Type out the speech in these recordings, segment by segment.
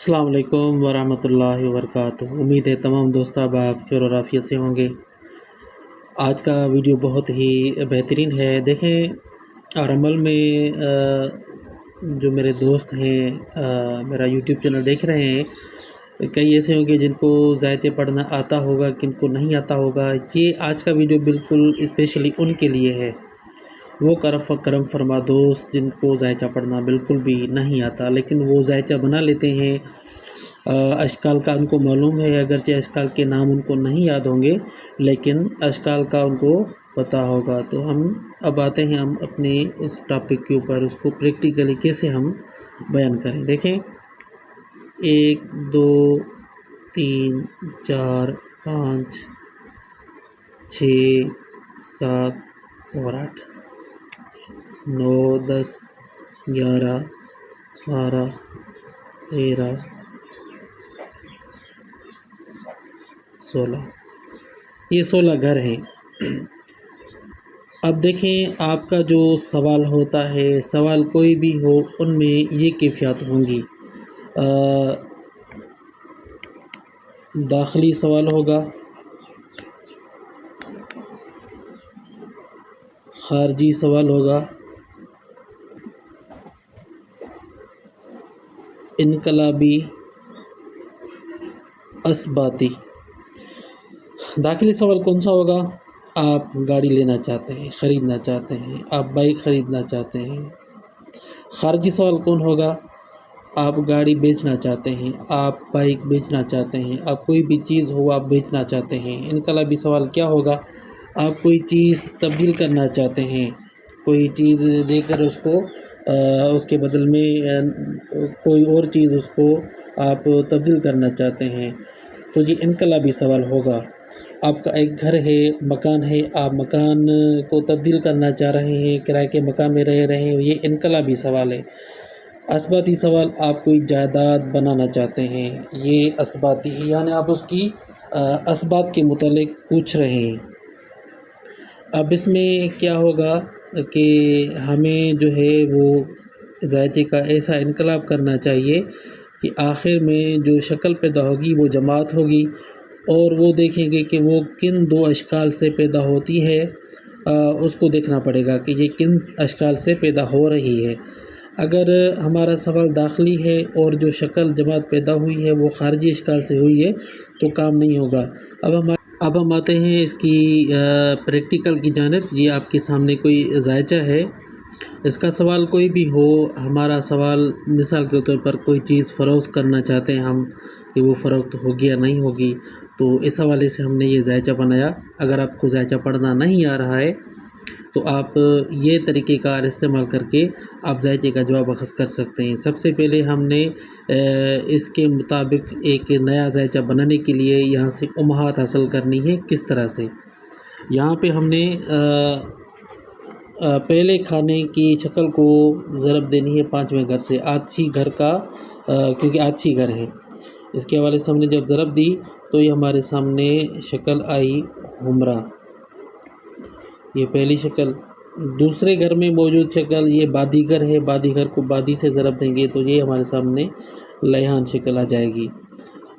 अस्सलाम वालेकुम वरहमतुल्लाहि वबरकातुहू। उम्मीद है तमाम दोस्त आप खैर और आफियत से होंगे। आज का वीडियो बहुत ही बेहतरीन है। देखें और अमल में जो मेरे दोस्त हैं मेरा यूट्यूब चैनल देख रहे हैं, कई ऐसे होंगे जिनको ज़ायचे पढ़ना आता होगा, किनको नहीं आता होगा। ये आज का वीडियो बिल्कुल स्पेशली उनके लिए है। वो करम फरमा दोस्त जिनको ज़ायचा पढ़ना बिल्कुल भी नहीं आता, लेकिन वो ज़ायचा बना लेते हैं। अशकाल का उनको मालूम है, अगरचे अशकाल के नाम उनको नहीं याद होंगे, लेकिन अशकाल का उनको पता होगा। तो हम अब आते हैं हम अपने उस टॉपिक के ऊपर, उसको प्रैक्टिकली कैसे हम बयान करें। देखें 1 2 3 4 5 6 7 और 8 9 10 11 12 13 16, ये 16 घर हैं। अब देखें आपका जो सवाल होता है, सवाल कोई भी हो, उनमें ये कैफियत होंगी। दाखिली सवाल होगा, खारजी सवाल होगा, इनकलाबी, असबाती। दाखिली सवाल कौन सा होगा? आप गाड़ी लेना चाहते हैं, ख़रीदना चाहते हैं, आप बाइक ख़रीदना चाहते हैं। खारजी सवाल कौन होगा? आप गाड़ी बेचना चाहते हैं, आप बाइक बेचना चाहते हैं, आप कोई भी चीज़ हो आप बेचना चाहते हैं। इनकलाबी सवाल क्या होगा? आप कोई चीज़ तब्दील करना चाहते हैं, कोई चीज़ देकर उसको उसके बदल में कोई और चीज़ उसको आप तब्दील करना चाहते हैं, तो ये इनकलाबी सवाल होगा। आपका एक घर है, मकान है, आप मकान को तब्दील करना चाह रहे हैं, किराए के मकान में रह रहे हैं, ये इनकलाबी सवाल है। असबाती सवाल, आप कोई जायदाद बनाना चाहते हैं, ये असबाती है, यानी आप उसकी असबात के मुतालिक पूछ रहे हैं। अब इसमें क्या होगा कि हमें जो है वो ज़ायचे का ऐसा इनकलाब करना चाहिए कि आखिर में जो शक्ल पैदा होगी वो जमात होगी, और वो देखेंगे कि वो किन दो अशकाल से पैदा होती है। उसको देखना पड़ेगा कि ये किन अशकाल से पैदा हो रही है। अगर हमारा सवाल दाखिली है और जो शक्ल जमात पैदा हुई है वो खारजी अशकाल से हुई है, तो काम नहीं होगा। अब हम आते हैं इसकी प्रैक्टिकल की जानिब। ये आपके सामने कोई ज़ायचा है, इसका सवाल कोई भी हो। हमारा सवाल मिसाल के तौर पर कोई चीज़ फ़रोख्त करना चाहते हैं हम, कि वो फ़रोख्त होगी या नहीं होगी, तो इस हवाले से हमने ये ज़ायचा बनाया। अगर आपको ज़ायचा पढ़ना नहीं आ रहा है तो आप ये तरीक़ेकार इस्तेमाल करके आप ज़ायचे का जवाब अख़ज़ कर सकते हैं। सबसे पहले हमने इसके मुताबिक एक नया ज़ायचा बनाने के लिए यहाँ से उम्माहात हासिल करनी है। किस तरह से? यहाँ पे हमने पहले खाने की शक्ल को ज़रब देनी है 5वें घर से, आछी घर का, क्योंकि आछी घर है, इसके हवाले से हमने जब ज़रब दी तो ये हमारे सामने शक्ल आई हुमरा, ये पहली शक्ल। दूसरे घर में मौजूद शक्ल ये बादी घर है, बादी घर को बादी से ज़रब देंगे तो ये हमारे सामने लयहान शक्ल आ जाएगी।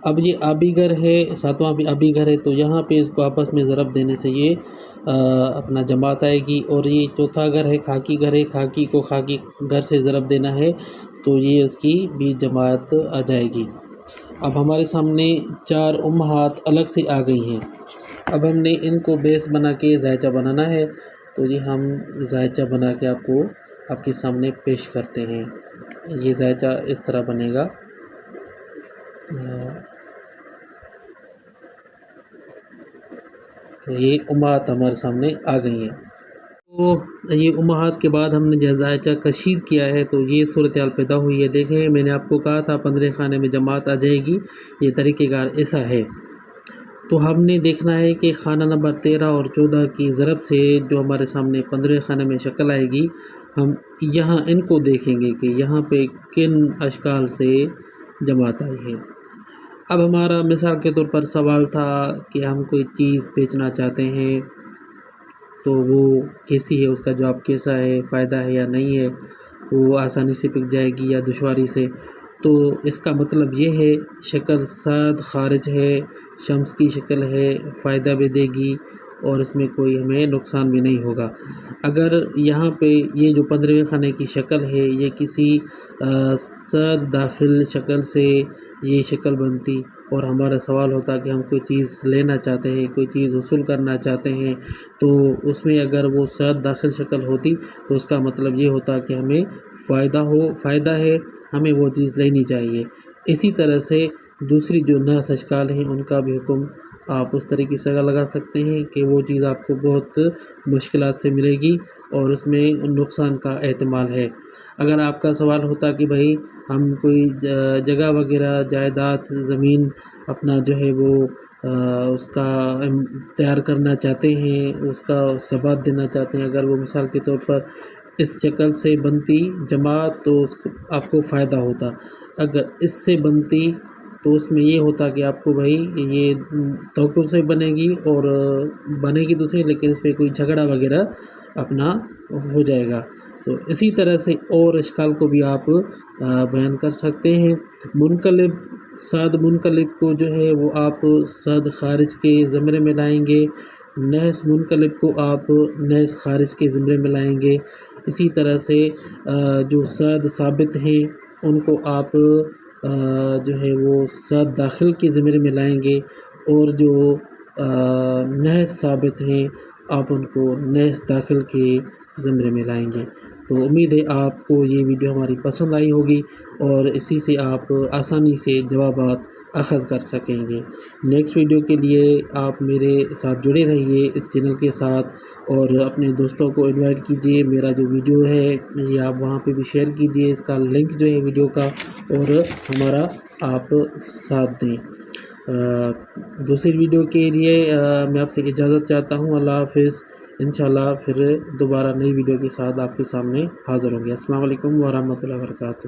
अब ये आबी घर है, 7वां भी आबी घर है, तो यहाँ पे इसको आपस में ज़रब देने से ये अपना जमात आएगी। और ये चौथा घर है, खाकी घर है, खाकी को खाकी घर से ज़रब देना है तो ये उसकी भी जमात आ जाएगी। अब हमारे सामने 4 उम्माहात अलग से आ गई हैं। अब हमने इनको बेस बना के ज़ायचा बनाना है, तो ये हम ज़ायचा बना के आपके सामने पेश करते हैं। ये ज़ायचा इस तरह बनेगा। तो ये उम्माहात हमारे सामने आ गई हैं। तो ये उम्माहात के बाद हमने जो ज़ायचा कशीद किया है, तो ये सूरत हाल पैदा हुई है। देखें मैंने आपको कहा था 15 खाने में जमात आ जाएगी, ये तरीक़ेकार ऐसा है। तो हमने देखना है कि खाना नंबर 13 और 14 की ज़रब से जो हमारे सामने 15 खाने में शक्ल आएगी, हम यहाँ इनको देखेंगे कि यहाँ पे किन अशकाल से जमात आई है। अब हमारा मिसाल के तौर पर सवाल था कि हम कोई चीज़ बेचना चाहते हैं, तो वो कैसी है, उसका जवाब कैसा है, फ़ायदा है या नहीं है, वो आसानी से बिक जाएगी या दुश्वारी से। تو اس کا مطلب یہ ہے شکل صاد خارج ہے، شمس کی شکل ہے، فائدہ بھی دے گی اور اس میں کوئی ہمیں نقصان بھی نہیں ہوگا۔ اگر یہاں پہ یہ جو 15ویں خانے کی شکل ہے یہ کسی صاد داخل شکل سے یہ شکل بنتی اور ہمارا سوال ہوتا کہ ہم کوئی چیز لینا چاہتے ہیں، کوئی چیز وصول کرنا چاہتے ہیں، تو اس میں اگر وہ صاد داخل شکل ہوتی تو اس کا مطلب یہ ہوتا کہ ہمیں فائدہ ہے، ہمیں وہ چیز لینی چاہیے۔ اسی طرح سے دوسری جو ناس اشکال ہیں ان کا بھی حکم آپ اس طریقے سے لگا سکتے ہیں کہ وہ چیز آپ کو بہت مشکلات سے ملے گی اور اس میں نقصان کا احتمال ہے۔ اگر آپ کا سوال ہوتا کہ بھائی ہم کوئی جگہ وغیرہ جائیداد زمین اپنا جو ہے وہ اس کا تیار کرنا چاہتے ہیں، اس کا ثبات دینا چاہتے ہیں، اگر وہ مثال کے طور پر اس شکل سے بنتی جماعت تو آپ کو فائدہ ہوتا، اگر اس سے بنتی تو اس میں یہ ہوتا کہ آپ کو بھائی یہ توقع سے بنے گی اور بنے گی دوسری، لیکن اس میں کوئی جھگڑا وغیرہ اپنا ہو جائے گا۔ تو اسی طرح سے اور اشکال کو بھی آپ بیان کر سکتے ہیں۔ منقلب صاد منقلب کو جو ہے وہ آپ صاد خارج کے زمرے میں لائیں گے، نحس منقلب کو آپ نحس خارج کے زمرے میں لائیں گے۔ اسی طرح سے جو صاد ثابت ہیں ان کو آپ جو ہے وہ صاد داخل کے زمرے میں لائیں گے، اور جو نحس ثابت ہیں آپ ان کو نحس داخل کے زمرے میں لائیں گے۔ تو امید ہے آپ کو یہ ویڈیو ہماری پسند آئی ہوگی اور اسی سے آپ آسانی سے جوابات اخذ کر سکیں گے۔ نیکسٹ ویڈیو کے لیے آپ میرے ساتھ جڑے رہیے اس چینل کے ساتھ، اور اپنے دوستوں کو انوائٹ کیجیے۔ میرا جو ویڈیو ہے یہ آپ وہاں پہ بھی شیئر کیجیے، اس کا لنک جو ہے ویڈیو کا، اور ہمارا آپ ساتھ دیں۔ دوسری ویڈیو کے لیے میں آپ سے اجازت چاہتا ہوں۔ اللہ حافظ۔ انشاءاللہ پھر دوبارہ نئی ویڈیو کے ساتھ آپ کے سامنے حاضر ہوں گے۔ السلام علیکم ورحمۃ اللہ وبرکاتہ۔